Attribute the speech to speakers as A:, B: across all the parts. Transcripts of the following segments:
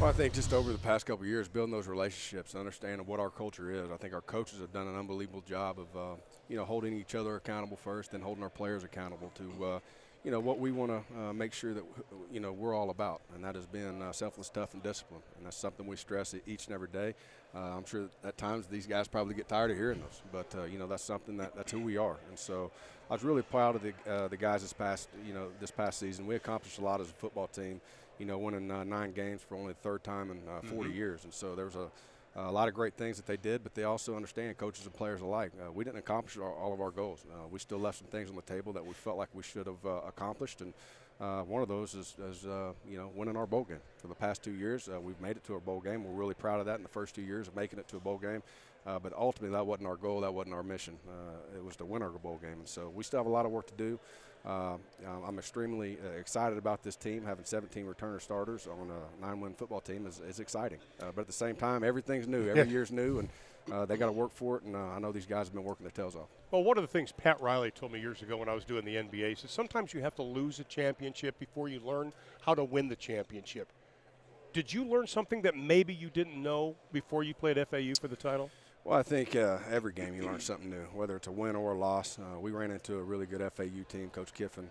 A: Well, I think just over the past couple of years, building those relationships, understanding what our culture is. I think our coaches have done an unbelievable job of, holding each other accountable first, and holding our players accountable to, what we want to make sure that, we're all about, and that has been selfless, tough, and discipline. And that's something we stress each and every day. I'm sure at times these guys probably get tired of hearing those, but, that's something that's who we are. And so I was really proud of the guys this past season. We accomplished a lot as a football team. Winning 9 games for only the third time in 40 years. And so there was a lot of great things that they did, but they also understand, coaches and players alike, we didn't accomplish all of our goals. We still left some things on the table that we felt like we should have accomplished. And one of those is winning our bowl game. For the past 2 years, we've made it to a bowl game. We're really proud of that in the first 2 years of making it to a bowl game. But ultimately, that wasn't our goal. That wasn't our mission. It was to win our bowl game. And so we still have a lot of work to do. I'm extremely excited about this team. Having 17 returner starters on a 9-win football team is exciting. But at the same time, everything's new. Every year's new, and they got to work for it. And I know these guys have been working their tails off.
B: Well, one of the things Pat Riley told me years ago when I was doing the NBA is sometimes you have to lose a championship before you learn how to win the championship. Did you learn something that maybe you didn't know before you played FAU for the title?
A: Well, I think every game you learn something new, whether it's a win or a loss. We ran into a really good FAU team. Coach Kiffin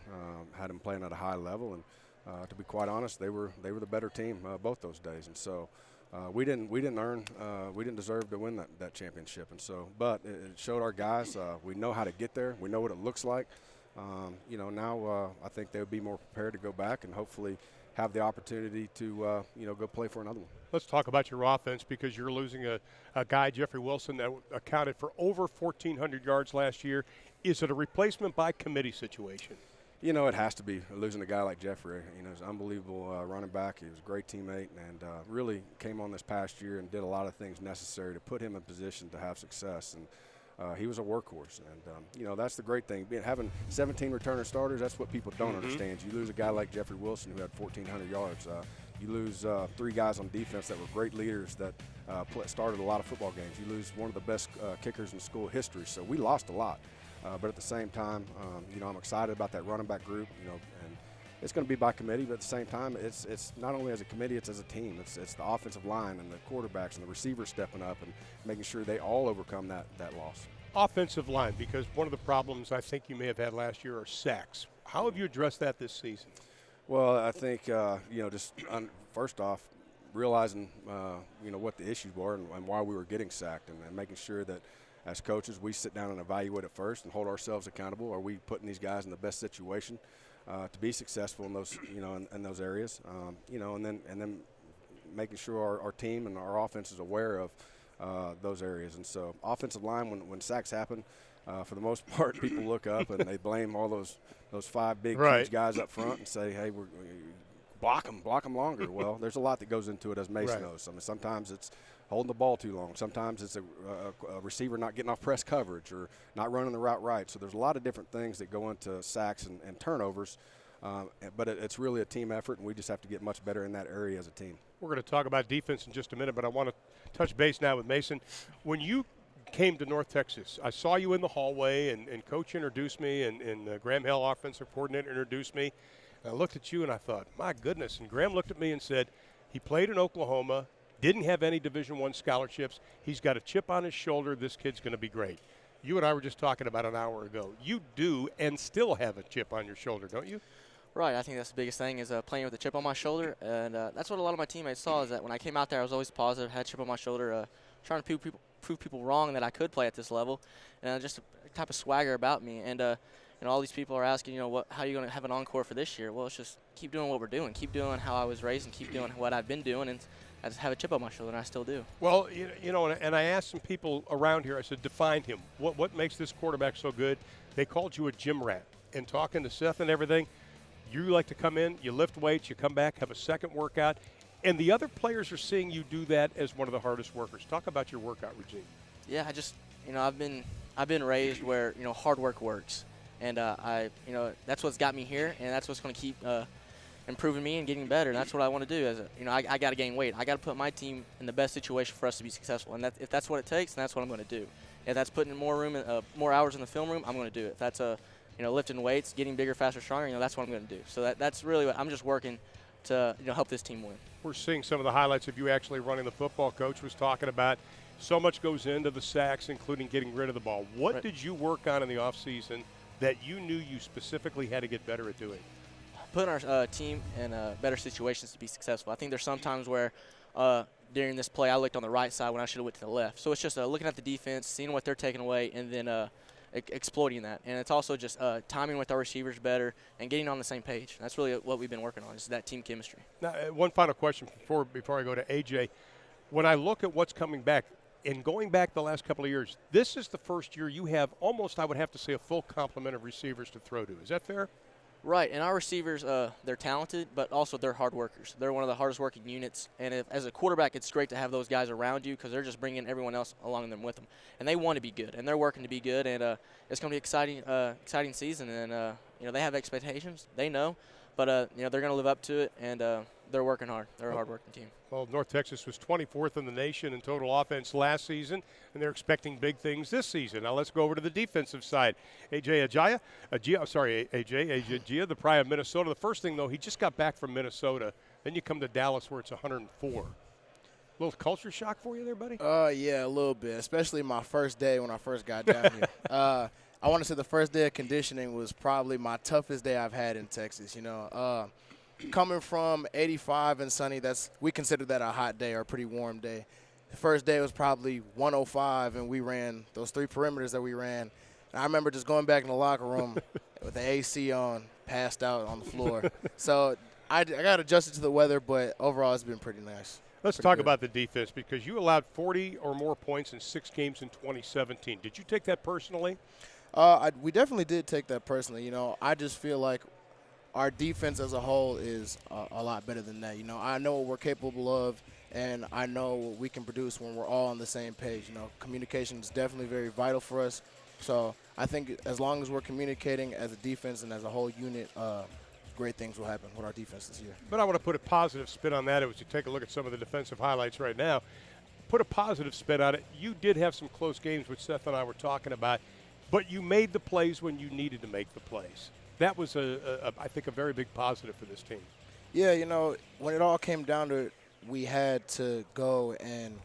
A: had them playing at a high level, and to be quite honest, they were the better team both those days. And so we didn't deserve to win that championship. And so, but it showed our guys we know how to get there. We know what it looks like. Now I think they would be more prepared to go back and hopefully have the opportunity to go play for another one.
B: Let's talk about your offense, because you're losing a guy, Jeffrey Wilson, that accounted for over 1,400 yards last year. Is it a replacement by committee situation?
A: It has to be. Losing a guy like Jeffrey, he's an unbelievable running back. He was a great teammate, and really came on this past year and did a lot of things necessary to put him in position to have success. And he was a workhorse, and that's the great thing. Having 17 returner starters, that's what people don't understand. You lose a guy like Jeffrey Wilson who had 1,400 yards. You lose 3 guys on defense that were great leaders that started a lot of football games. You lose one of the best kickers in school history. So we lost a lot, but at the same time, I'm excited about that running back group. And it's going to be by committee, but at the same time, it's not only as a committee, it's as a team. It's the offensive line and the quarterbacks and the receivers stepping up and making sure they all overcome that loss.
B: Offensive line, because one of the problems I think you may have had last year are sacks. How have you addressed that this season?
A: Well, I think, first off, realizing, what the issues were and why we were getting sacked, and making sure that as coaches we sit down and evaluate it first and hold ourselves accountable. Are we putting these guys in the best situation to be successful in those, in those areas, and then making sure our team and our offense is aware of those areas. And so offensive line, when sacks happen, for the most part, people look up and they blame all those 5 big huge guys up front and say, hey, we're block them longer. Well, there's a lot that goes into it, as Mason knows. I mean, sometimes it's holding the ball too long. Sometimes it's a receiver not getting off press coverage or not running the route right. So there's a lot of different things that go into sacks and turnovers. But it's really a team effort, and we just have to get much better in that area as a team. We're
B: going to talk about defense in just a minute, but I want to touch base now with Mason. When you came to North Texas, I saw you in the hallway, and Coach introduced me, and Graham Hill, offensive coordinator, introduced me. And I looked at you, and I thought, my goodness. And Graham looked at me and said, he played in Oklahoma, didn't have any Division I scholarships. He's got a chip on his shoulder. This kid's going to be great. You and I were just talking about an hour ago. You do and still have a chip on your shoulder, don't you?
C: Right. I think that's the biggest thing is playing with a chip on my shoulder. And that's what a lot of my teammates saw, is that when I came out there, I was always positive, had a chip on my shoulder, trying to prove people wrong that I could play at this level. And just a type of swagger about me. And all these people are asking, how are you going to have an encore for this year? Well, it's just keep doing what we're doing. Keep doing how I was raised and keep doing what I've been doing. And I just have a chip on my shoulder, and I still do.
B: Well, and I asked some people around here, I said, define him. What makes this quarterback so good? They called you a gym rat. And talking to Seth and everything, you like to come in, you lift weights, you come back, have a second workout. And the other players are seeing you do that as one of the hardest workers. Talk about your workout routine.
C: Yeah, I just, I've been raised where, hard work works. And that's what's got me here, and that's what's going to keep improving me and getting better. And that's what I want to do. I got to gain weight. I got to put my team in the best situation for us to be successful. And if that's what it takes, then that's what I'm going to do. If that's putting in more hours in the film room, I'm going to do it. If that's lifting weights, getting bigger, faster, stronger, that's what I'm going to do. So that's really what I'm just working to help this team win.
B: We're seeing some of the highlights of you actually running the football. Coach was talking about so much goes into the sacks, including getting rid of the ball. What did you work on in the offseason that you knew you specifically had to get better at doing?
C: Putting our team in better situations to be successful. I think there's some times where during this play I looked on the right side when I should have went to the left. So it's just looking at the defense, seeing what they're taking away, and then exploiting that. And it's also just timing with our receivers better and getting on the same page. That's really what we've been working on, is that team chemistry. Now,
B: one final question before I go to AJ. When I look at what's coming back, and going back the last couple of years, this is the first year you have almost, I would have to say, a full complement of receivers to throw to. Is that fair?
C: Right, and our receivers, they're talented, but also they're hard workers. They're one of the hardest working units, and as a quarterback, it's great to have those guys around you because they're just bringing everyone else along them with them. And they want to be good, and they're working to be good, and it's going to be exciting season, and they have expectations. They know, but they're going to live up to it, and they're working hard. They're a hard-working team.
B: Well, North Texas was 24th in the nation in total offense last season, and they're expecting big things this season. Now let's go over to the defensive side. AJ Agia, the pride of Minnesota. The first thing, though, he just got back from Minnesota. Then you come to Dallas where it's 104. Little culture shock for you there, buddy?
D: Yeah, a little bit, especially my first day when I first got down here. I want to say the first day of conditioning was probably my toughest day I've had in Texas, Coming from 85 and sunny, we consider that a hot day or a pretty warm day. The first day was probably 105, and we ran those 3 perimeters that we ran. And I remember just going back in the locker room with the AC on, passed out on the floor. So I got adjusted to the weather, but overall it's been pretty nice.
B: Let's talk about the defense, because you allowed 40 or more points in 6 games in 2017. Did you take that personally?
D: We definitely did take that personally. I just feel like our defense as a whole is a lot better than that. I know what we're capable of, and I know what we can produce when we're all on the same page. Communication is definitely very vital for us. So I think as long as we're communicating as a defense and as a whole unit, great things will happen with our defense this year.
B: But I want to put a positive spin on that. As you take a look at some of the defensive highlights right now, put a positive spin on it. You did have some close games, which Seth and I were talking about, but you made the plays when you needed to make the plays. That was, I think, a very big positive for this team.
D: Yeah, when it all came down to it, we had to go and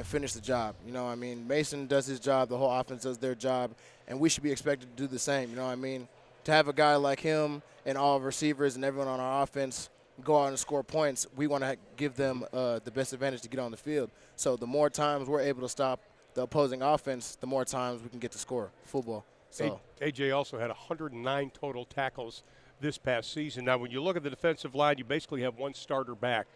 D: finish the job. Mason does his job, the whole offense does their job, and we should be expected to do the same. To have a guy like him and all receivers and everyone on our offense go out and score points, we want to give them the best advantage to get on the field. So the more times we're able to stop the opposing offense, the more times we can get to score football. So
B: AJ also had 109 total tackles this past season. Now, when you look at the defensive line, you basically have one starter back.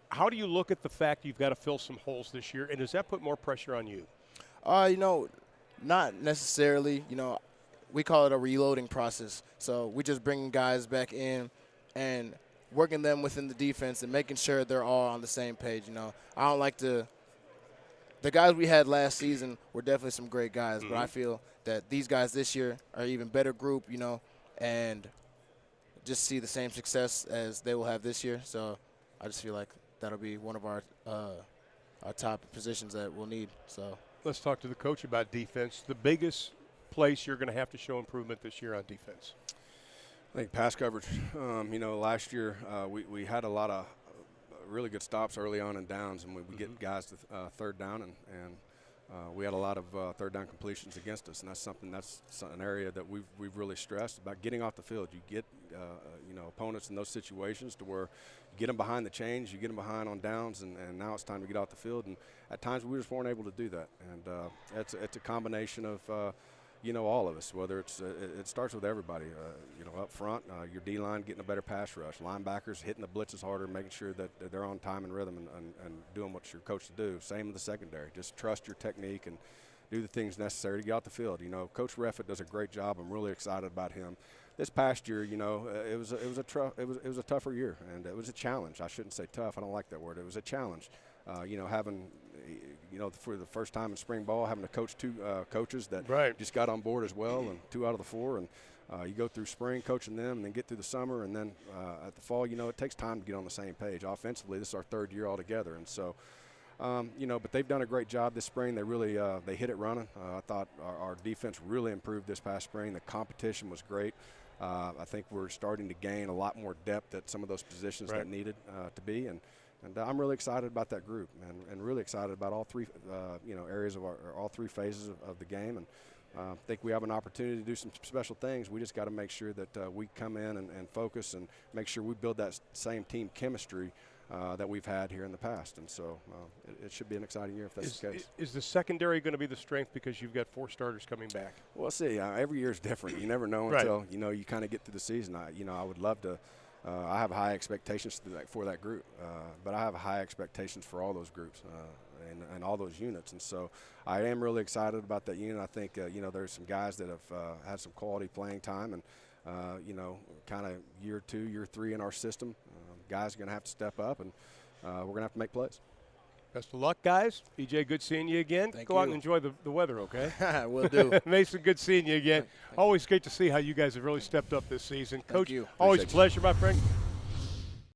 B: How do you look at the fact you've got to fill some holes this year, and does that put more pressure on you?
D: Not necessarily. We call it a reloading process. So we just bringing guys back in and working them within the defense and making sure they're all on the same page. I don't like to – the guys we had last season were definitely some great guys, but I feel – that these guys this year are an even better group, and just see the same success as they will have this year. So I just feel like that'll be one of our top positions that we'll need. So
B: let's talk to the coach about defense. The biggest place you're going to have to show improvement this year on defense?
A: I think pass coverage. Last year we had a lot of really good stops early on and downs, and we get guys to third down, and we had a lot of third down completions against us, and that's an area that we've really stressed about getting off the field. You get opponents in those situations to where you get them behind the chains, you get them behind on downs, and now it's time to get off the field. And at times we just weren't able to do that. And it's a combination of all of us. Whether it starts with everybody. Up front, your D-line getting a better pass rush, linebackers hitting the blitzes harder, making sure that they're on time and rhythm and doing what you're coached to do. Same with the secondary. Just trust your technique and do the things necessary to get off the field. Coach Reffett does a great job. I'm really excited about him. This past year, it was a tougher year, and it was a challenge. I shouldn't say tough. I don't like that word. It was a challenge. Having for the first time in spring ball, having to coach 2 coaches that just got on board as well, and 2 out of the 4, and you go through spring coaching them, and then get through the summer, and then at the fall, it takes time to get on the same page. Offensively, this is our 3rd year altogether, and so. But they've done a great job this spring. They really they hit it running. I thought our defense really improved this past spring. The competition was great. I think we're starting to gain a lot more depth at some of those positions that needed to be, and I'm really excited about that group, and really excited about all three, areas of all three phases of the game, and I think we have an opportunity to do some special things. We just got to make sure that we come in and focus and make sure we build that same team chemistry that we've had here in the past, and so it should be an exciting year if that's the case.
B: Is the secondary going to be the strength because you've got 4 starters coming back?
A: Well, see, every year is different. You never know until you kind of get through the season. I would love to. I have high expectations for that group, but I have high expectations for all those groups and all those units, and so I am really excited about that unit. I think there's some guys that have had some quality playing time, and kind of year 2, year 3 in our system. Guys are going to have to step up, and we're going to have to make plays.
B: Best of luck, guys. BJ, good seeing you again. Go out and enjoy the weather, okay?
D: Will do.
B: Mason, good seeing you again. Always great to see how you guys have really stepped up this season. Coach,
D: you.
B: always a
A: Appreciate
B: pleasure, my friend.